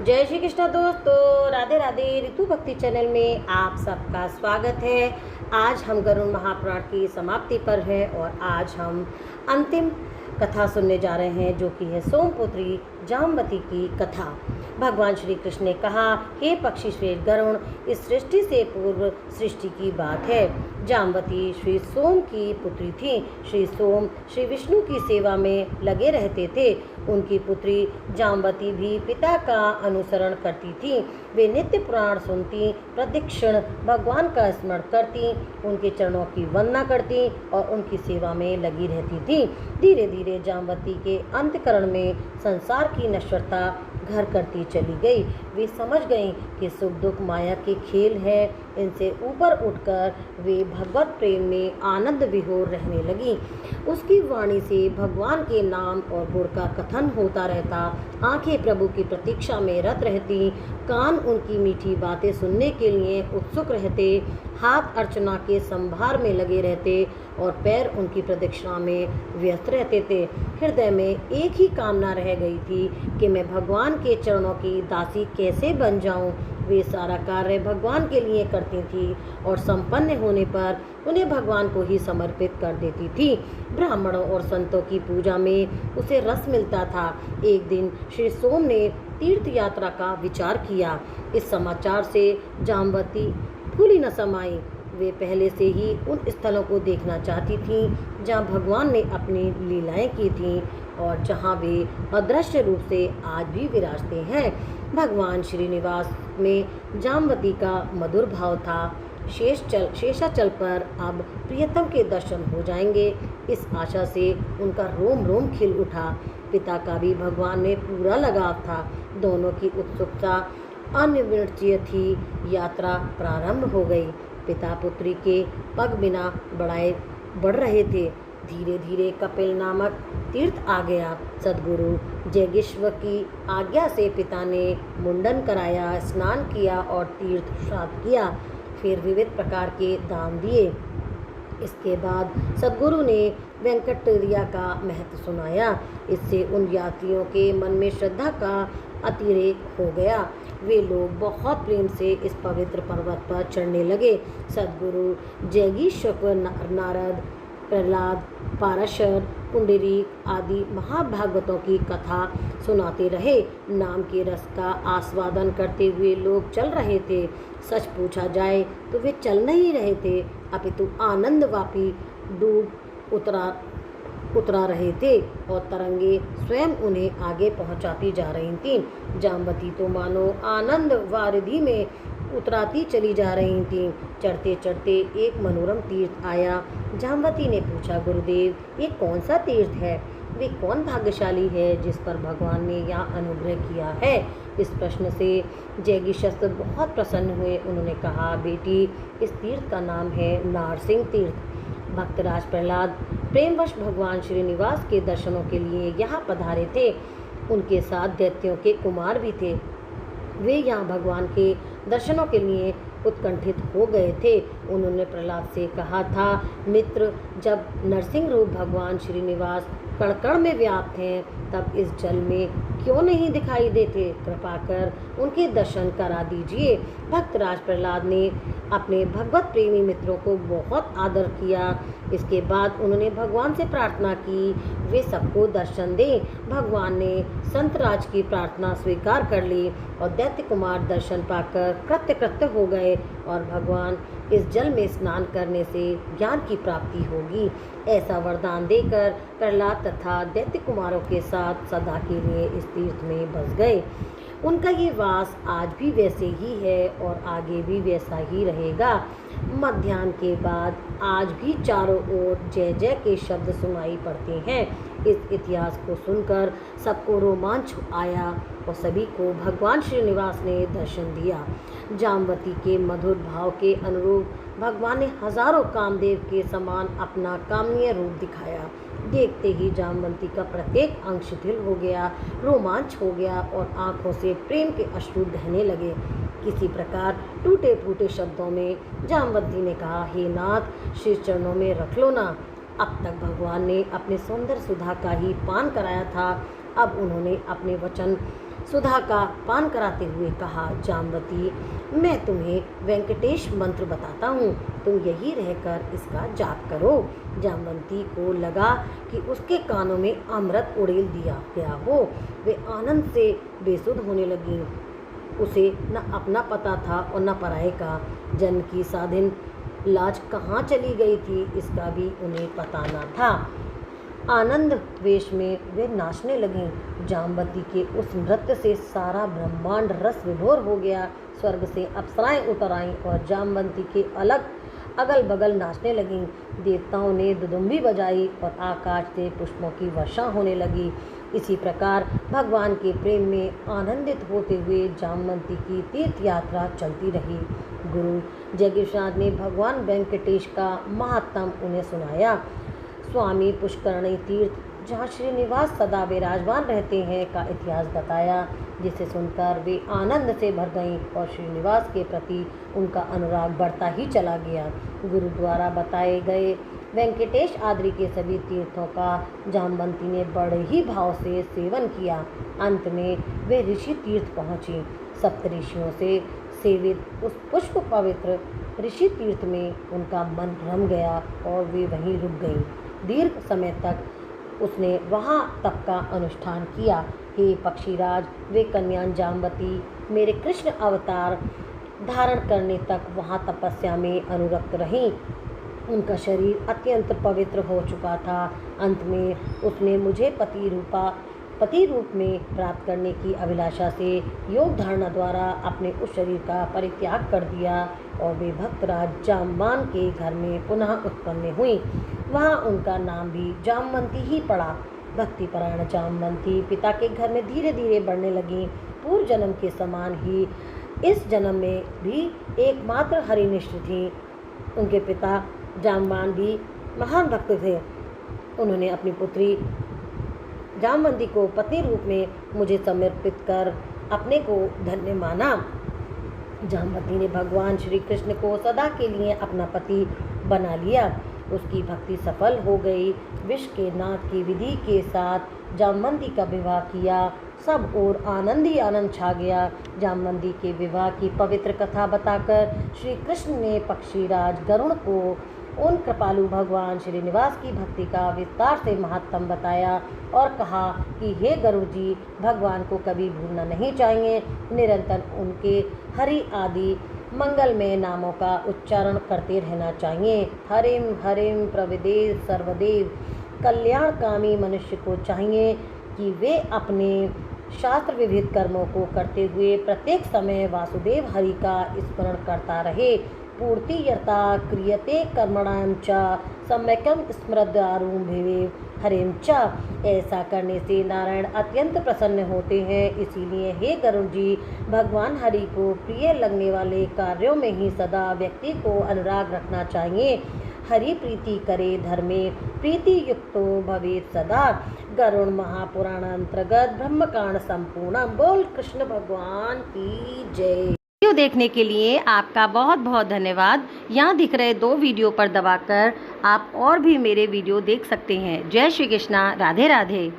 जय श्री कृष्ण दोस्तों, राधे राधे। ऋतु भक्ति चैनल में आप सबका स्वागत है। आज हम गरुड़ महापुराण की समाप्ति पर है और आज हम अंतिम कथा सुनने जा रहे हैं, जो कि है सोमपुत्री जाम्बती की कथा। भगवान श्री कृष्ण ने कहा, हे पक्षी श्रेष्ठ गरुड़, इस सृष्टि से पूर्व सृष्टि की बात है। जाम्बती श्री सोम की पुत्री थी। श्री सोम श्री विष्णु की सेवा में लगे रहते थे। उनकी पुत्री जाम्बती भी पिता का अनुसरण करती थी। वे नित्य पुराण सुनती, प्रतिक्षण भगवान का स्मरण करती, उनके चरणों की वंदना करती और उनकी सेवा में लगी रहती थी। धीरे धीरे जाम्बती के अंतःकरण में संसार की नश्वरता घर करती चली गई। वे समझ गईं कि सुख दुख माया के खेल है। इनसे ऊपर उठकर वे भगवत प्रेम में आनंद विभोर रहने लगी। उसकी वाणी से भगवान के नाम और गुण का कथन होता रहता। आंखें प्रभु की प्रतीक्षा में रत रहती, कान उनकी मीठी बातें सुनने के लिए उत्सुक रहते, हाथ अर्चना के संभार में लगे रहते और पैर उनकी प्रदक्षिणा में व्यस्त रहते थे। हृदय में एक ही कामना रह गई थी कि मैं भगवान के चरणों की दासी कैसे बन जाऊं। वे सारा कार्य भगवान के लिए करती थी और संपन्न होने पर उन्हें भगवान को ही समर्पित कर देती थी। ब्राह्मणों और संतों की पूजा में उसे रस मिलता था। एक दिन श्री सोम ने तीर्थ यात्रा का विचार किया। इस समाचार से जाम्बती फूली न समाई। वे पहले से ही उन स्थलों को देखना चाहती थीं जहां भगवान ने अपनी लीलाएं की थीं और जहां वे अदृश्य रूप से आज भी विराजते हैं। भगवान श्रीनिवास में जाम्बती का मधुर भाव था। शेषाचल पर अब प्रियतम के दर्शन हो जाएंगे, इस आशा से उनका रोम रोम खिल उठा। पिता का भी भगवान में पूरा लगाव था। दोनों की उत्सुकता अनिवार्य थी। यात्रा प्रारंभ हो गई। पिता पुत्री के पग बिना बढ़ रहे थे। धीरे धीरे कपिल नामक तीर्थ आ गया। सद्गुरु जैगेश्वर की आज्ञा से पिता ने मुंडन कराया, स्नान किया और तीर्थ श्राद्ध किया। फिर विविध प्रकार के दान दिए। इसके बाद सद्गुरु ने वेंकटगिरिया का महत्व सुनाया। इससे उन यात्रियों के मन में श्रद्धा का अतिरेक हो गया। वे लोग बहुत प्रेम से इस पवित्र पर्वत पर चढ़ने लगे। सद्गुरु जैगीश्वर नारद, प्रहलाद, पाराशर, पुंडरीक आदि महाभागवतों की कथा सुनाते रहे। नाम के रस का आस्वादन करते हुए लोग चल रहे थे। सच पूछा जाए तो वे चल नहीं रहे थे, अपितु आनंद वापी डूब उतरा रहे थे और तरंगे स्वयं उन्हें आगे पहुंचाती जा रही थीं। जाम्बती तो मानो आनंद वारिधि में उतराती चली जा रही थीं। चढ़ते चढ़ते एक मनोरम तीर्थ आया। जाम्बती ने पूछा, गुरुदेव, ये कौन सा तीर्थ है? वे कौन भाग्यशाली है जिस पर भगवान ने यहाँ अनुग्रह किया है? इस प्रश्न से जैगीशस्त्र बहुत प्रसन्न हुए। उन्होंने कहा, बेटी, इस तीर्थ का नाम है नारसिंह तीर्थ। भक्तराज प्रहलाद प्रेमवश भगवान श्रीनिवास के दर्शनों के लिए यहाँ पधारे थे। उनके साथ दैत्यों के कुमार भी थे। वे यहाँ भगवान के दर्शनों के लिए उत्कंठित हो गए थे। उन्होंने प्रहलाद से कहा था, मित्र, जब नरसिंह रूप भगवान श्रीनिवास कण कण में व्याप्त हैं, तब इस जल में क्यों नहीं दिखाई देते? कृपा कर उनके दर्शन करा दीजिए। भक्तराज प्रहलाद ने अपने भगवत प्रेमी मित्रों को बहुत आदर किया। इसके बाद उन्होंने भगवान से प्रार्थना की वे सबको दर्शन दें। भगवान ने संतराज की प्रार्थना स्वीकार कर ली और दैत्य कुमार दर्शन पाकर कृत्य हो गए और भगवान, इस जल में स्नान करने से ज्ञान की प्राप्ति होगी, ऐसा वरदान देकर प्रहलाद तथा दैत्य कुमारों के साथ सदा के लिए इस तीर्थ में बस गए। उनका ये वास आज भी वैसे ही है और आगे भी वैसा ही रहेगा। मध्याह्न के बाद आज भी चारों ओर जय जय के शब्द सुनाई पड़ते हैं। इस इतिहास को सुनकर सबको रोमांच आया और सभी को भगवान श्रीनिवास ने दर्शन दिया। जाम्बती के मधुर भाव के अनुरूप भगवान ने हजारों कामदेव के समान अपना कामनीय रूप दिखाया। देखते ही जाम्बती का प्रत्येक अंग शिथिल हो गया, रोमांच हो गया और आंखों से प्रेम के अश्रु बहने लगे। किसी प्रकार टूटे फूटे शब्दों में जाम्बती ने कहा, हे नाथ, श्री चरणों में रख लो ना। अब तक भगवान ने अपने सौंदर्य सुधा का ही पान कराया था। अब उन्होंने अपने वचन सुधा का पान कराते हुए कहा, जाम्बती, मैं तुम्हें वेंकटेश मंत्र बताता हूँ, तुम यही रहकर इसका जाप करो। जाम्बवती को लगा कि उसके कानों में अमृत उड़ेल दिया गया हो। वे आनंद से बेसुध होने लगी। उसे न अपना पता था और न पराये का। जन्म की स्वाधीन लाज कहाँ चली गई थी, इसका भी उन्हें पता न था। आनंद वेश में वे नाचने लगीं। जाम्बवती के उस नृत्य से सारा ब्रह्मांड रस विभोर हो गया। स्वर्ग से अप्सराएं उतर आईं और जाम्बवती के अगल बगल नाचने लगीं। देवताओं ने दुदुम्बी बजाई और आकाश से पुष्पों की वर्षा होने लगी। इसी प्रकार भगवान के प्रेम में आनंदित होते हुए जाम्बवती की तीर्थ यात्रा चलती रही। गुरु जगदीशनाथ ने भगवान वेंकटेश का महात्म उन्हें सुनाया। स्वामी पुष्करणी तीर्थ, जहाँ श्रीनिवास सदा विराजमान रहते हैं, का इतिहास बताया, जिसे सुनकर वे आनंद से भर गईं और श्रीनिवास के प्रति उनका अनुराग बढ़ता ही चला गया। गुरु द्वारा बताए गए वेंकटेश आदि के सभी तीर्थों का जाम्बवती ने बड़े ही भाव से सेवन किया। अंत में वे ऋषि तीर्थ पहुँची। सप्तऋषियों से सेवित उस पुष्प पवित्र ऋषि तीर्थ में उनका मन रम गया और वे वहीं रुक गईं। दीर्घ समय तक उसने वहाँ तप का अनुष्ठान किया। हे पक्षीराज, वे कन्या जाम्बवती मेरे कृष्ण अवतार धारण करने तक वहाँ तपस्या में अनुरक्त रहीं। उनका शरीर अत्यंत पवित्र हो चुका था। अंत में उसने मुझे पति रूप में प्राप्त करने की अभिलाषा से योग धारणा द्वारा अपने उस शरीर का परित्याग कर दिया और वे भक्तराज जाम्बान के घर में पुनः उत्पन्न हुई। वहाँ उनका नाम भी जाम्बवती ही पड़ा। भक्तिपरायण जाम्बवती पिता के घर में धीरे धीरे बढ़ने लगी। पूर्व जन्म के समान ही इस जन्म में भी एकमात्र हरिनिष्ठ थी। उनके पिता जाम्बान भी महान भक्त थे। उन्होंने अपनी पुत्री जाम्बवती को पत्नी रूप में मुझे समर्पित कर अपने को धन्य माना। जाम्बवती ने भगवान श्री कृष्ण को सदा के लिए अपना पति बना लिया। उसकी भक्ति सफल हो गई। विश्व के नाथ की विधि के साथ जाम्बवती का विवाह किया। सब ओर आनंद ही आनंद छा गया। जाम्बवती के विवाह की पवित्र कथा बताकर श्री कृष्ण ने पक्षीराज गरुड़ को उन कृपालु भगवान श्रीनिवास की भक्ति का विस्तार से महात्म बताया और कहा कि हे गरुड़ जी, भगवान को कभी भूलना नहीं चाहिए। निरंतर उनके हरि आदि मंगलमय नामों का उच्चारण करते रहना चाहिए। हरिम हरिम प्रविदेव सर्वदेव। कल्याणकामी मनुष्य को चाहिए कि वे अपने शास्त्र विविध कर्मों को करते हुए प्रत्येक समय वासुदेव हरि का स्मरण करता रहे। पूर्ति यथा क्रियते कर्मणां च सम्यकं स्मृत्यारम्भे हरिं च। ऐसा करने से नारायण अत्यंत प्रसन्न होते हैं। इसीलिए हे गरुड़ जी, भगवान हरि को प्रिय लगने वाले कार्यों में ही सदा व्यक्ति को अनुराग रखना चाहिए। हरि प्रीति करे धर्मे प्रीति युक्तो भवेत् सदा। गरुड़ महापुराण अंतर्गत ब्रह्मकांड संपूर्ण। बोल कृष्ण भगवान की जय। वीडियो देखने के लिए आपका बहुत बहुत धन्यवाद। यहाँ दिख रहे 2 वीडियो पर दबाकर आप और भी मेरे वीडियो देख सकते हैं। जय श्री कृष्णा। राधे राधे।